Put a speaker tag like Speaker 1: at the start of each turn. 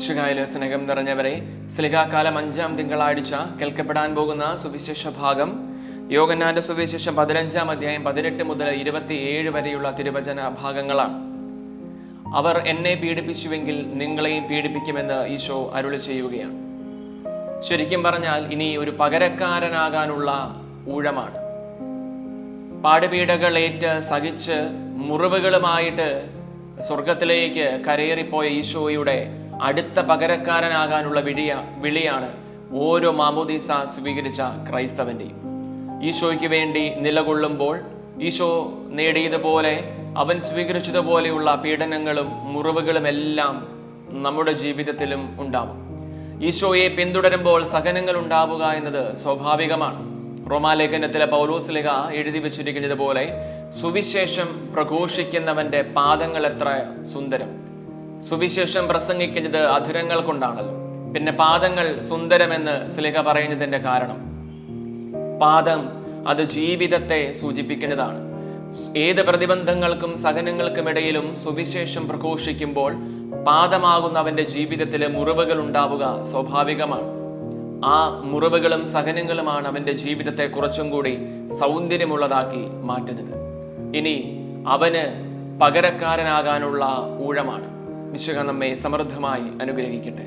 Speaker 1: ശുഗായിലെ സ്നേഹം നിറഞ്ഞവരെ, സ്ലിഹാകാലം 5-ാം തിങ്കളാഴ്ച കേൾക്കപ്പെടാൻ പോകുന്ന സുവിശേഷ ഭാഗം യോഹന്നാന്റെ സുവിശേഷം 15-ാം അധ്യായം 18 മുതൽ 27 വരെയുള്ള തിരുവചന ഭാഗങ്ങളാണ്. അവർ എന്നെ പീഡിപ്പിച്ചുവെങ്കിൽ നിങ്ങളെയും പീഡിപ്പിക്കുമെന്ന് ഈശോ അരുളി ചെയ്യുകയാണ്. ശരിക്കും പറഞ്ഞാൽ ഇനി ഒരു പകരക്കാരനാകാനുള്ള ഊഴമാണ്. പാടുപീഡകൾ ഏറ്റ് സഹിച്ച് മുറിവുകളുമായിട്ട് സ്വർഗത്തിലേക്ക് കരയേറിപ്പോയ ഈശോയുടെ അടുത്ത പകരക്കാരനാകാനുള്ള വിളിയാണ് ഓരോ മാമോദീസ സ്വീകരിച്ച ക്രൈസ്തവന്റെയും. ഈശോയ്ക്ക് വേണ്ടി നിലകൊള്ളുമ്പോൾ ഈശോ നേടിയതുപോലെ, അവൻ സ്വീകരിച്ചതുപോലെയുള്ള പീഡനങ്ങളും മുറിവുകളും എല്ലാം നമ്മുടെ ജീവിതത്തിലും ഉണ്ടാവും. ഈശോയെ പിന്തുടരുമ്പോൾ സഹനങ്ങൾ ഉണ്ടാവുക എന്നത് സ്വാഭാവികമാണ്. റോമാലേഖനത്തിലെ പൗലോസ് ലേഖ എഴുതി വെച്ചിരിക്കുന്നത് പോലെ, സുവിശേഷം പ്രഘോഷിക്കുന്നവന്റെ പാദങ്ങൾ എത്ര സുന്ദരം. സുവിശേഷം പ്രസംഗിക്കുന്നത് അധരങ്ങൾ കൊണ്ടാണല്ലോ, പിന്നെ പാദങ്ങൾ സുന്ദരമെന്ന് സ്ലേഖ പറയുന്നതിന്റെ കാരണം, പാദം അത് ജീവിതത്തെ സൂചിപ്പിക്കുന്നതാണ്. ഏത് പ്രതിബന്ധങ്ങൾക്കും സഹനങ്ങൾക്കും ഇടയിലും സുവിശേഷം പ്രഘോഷിക്കുമ്പോൾ പാദമാകുന്ന അവന്റെ ജീവിതത്തിലെ മുറിവുകൾ ഉണ്ടാവുക സ്വാഭാവികമാണ്. ആ മുറിവുകളും സഹനങ്ങളുമാണ് അവന്റെ ജീവിതത്തെ കുറച്ചും കൂടി സൗന്ദര്യമുള്ളതാക്കി മാറ്റുന്നത്. ഇനി അവന് പകരക്കാരനാകാനുള്ള ഊഴമാണ്. ഈശോ നമ്മെ സമൃദ്ധമായി അനുഗ്രഹിക്കട്ടെ.